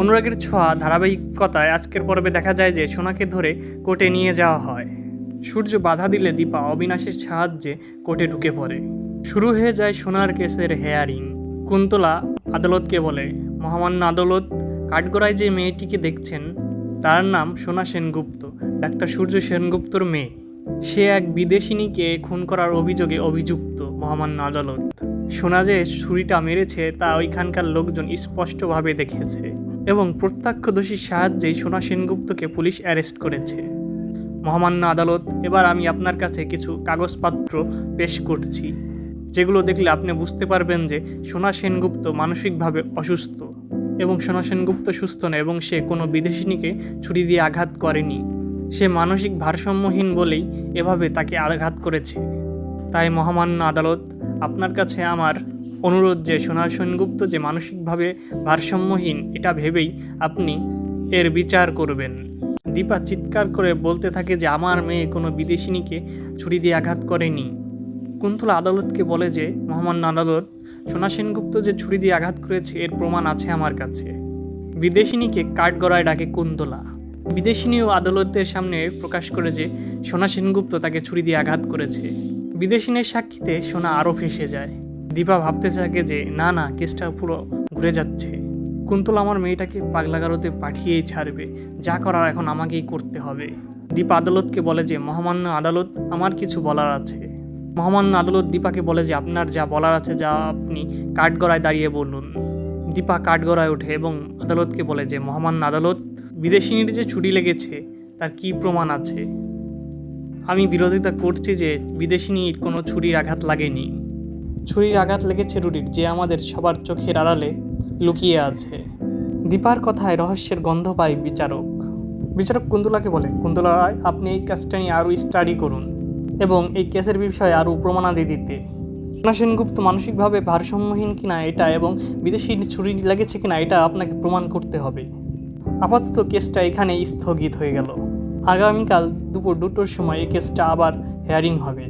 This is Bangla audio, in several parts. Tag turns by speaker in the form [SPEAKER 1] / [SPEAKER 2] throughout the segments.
[SPEAKER 1] অনুরাগের ছোঁয়া ধারাবাহিকতায় আজকের পর্বে দেখা যায় যে সোনাকে ধরে কোর্টে নিয়ে যাওয়া হয়। সূর্য বাধা দিলে দীপা অবিনাশের সাহায্যে কোর্টে ঢুকে পড়ে। শুরু হয়ে যায় সোনার কেসের হেয়ারিং। কুন্তলা আদালতকে বলে, মহামান্য আদালত, কাঠগড়ায় যে মেয়েটিকে দেখছেন তার নাম সোনা সেনগুপ্ত, ডাক্তার সূর্য সেনগুপ্তর মেয়ে। সে এক বিদেশিনীকে খুন করার অভিযোগে অভিযুক্ত। মহামান্য আদালত, সোনা যে ছুরিটা মেরেছে তা ওইখানকার লোকজন স্পষ্টভাবে দেখেছে এবং প্রত্যক্ষদর্শীর সাহায্যেই সোনা সেনগুপ্তকে পুলিশ অ্যারেস্ট করেছে। মহামান্য আদালত, এবার আমি আপনার কাছে কিছু কাগজপত্র পেশ করছি, যেগুলো দেখলে আপনি বুঝতে পারবেন যে সোনা সেনগুপ্ত মানসিকভাবে অসুস্থ এবং সোনা সেনগুপ্ত সুস্থ নয় এবং সে কোনো বিদেশিনীকে ছুরি দিয়ে আঘাত করেনি। সে মানসিক ভারসাম্যহীন বলেই এভাবে তাকে আঘাত করেছে। তাই মহামান্য আদালত, আপনার কাছে আমার অনুরোধ যে সোনা সেনগুপ্ত যে মানসিকভাবে ভারসাম্যহীন এটা ভেবেই আপনি এর বিচার করবেন। দীপা চিৎকার করে বলতে থাকে যে আমার মেয়ে কোনো বিদেশিনীকে ছুরি দিয়ে আঘাত করেনি। কুন্তলা আদালতকে বলে যে মহামান্য আদালত, সোনা সেনগুপ্ত যে ছুরি দিয়ে আঘাত করেছে এর প্রমাণ আছে আমার কাছে। বিদেশিনীকে কাঠগড়ায় ডাকে কুন্তলা। বিদেশিনীও আদালতের সামনে প্রকাশ করে যে সোনা সেনগুপ্ত তাকে ছুরি দিয়ে আঘাত করেছে। বিদেশিনীর সাক্ষীতে সোনা আরও ফেঁসে যায়। দীপা ভাবতে থাকে যে না না, কেসটা পুরো ঘুরে যাচ্ছে। কুন্তলা আমার মেয়েটাকে পাগলাগারোতে পাঠিয়েই ছাড়বে, যা করার এখন আমাকেই করতে হবে। দীপা আদালতকে বলে যে মহামান্য আদালত, আমার কিছু বলার আছে। মহামান্য আদালত দীপাকে বলে যে আপনার যা বলার আছে যা আপনি কাঠগড়ায় দাঁড়িয়ে বলুন। দীপা কাঠগড়ায় ওঠে এবং আদালতকে বলে যে মহামান্য আদালত, বিদেশিনীর যে ছুরি লেগেছে তার কি প্রমাণ আছে? আমি বিরোধিতা করছি যে বিদেশিনীর কোনো ছুরির আঘাত লাগেনি। ছুরির আঘাত লেগেছে রুডির, যে আমাদের সবার চোখের আড়ালে লুকিয়ে আছে। দীপার কথায় রহস্যের গন্ধ পায় বিচারক। বিচারক কুন্তলাকে বলে, কুন্তলা রায়, আপনি এই কেসটা নিয়ে আরও স্টাডি করুন এবং এই কেসের বিষয়ে আরও প্রমাণাদি দিতে। সোনা সেনগুপ্ত মানসিকভাবে ভারসাম্যহীন কিনা এটা এবং বিদেশি ছুরি লেগেছে কিনা এটা আপনাকে প্রমাণ করতে হবে। আপাতত কেসটা এখানেই স্থগিত হয়ে গেল। আগামীকাল দুপুর 2টোর সময় এই কেসটা আবার হেয়ারিং হবে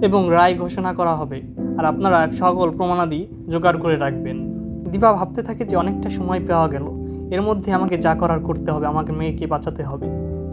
[SPEAKER 1] এবং রায় ঘোষণা করা হবে, আর আপনারা সকল প্রমাণাদি জোগাড় করে রাখবেন। দীপা ভাবতে থাকে যে অনেকটা সময় পাওয়া গেল, এর মধ্যে আমাকে যা করার করতে হবে, আমাকে মেয়েকে বাঁচাতে হবে।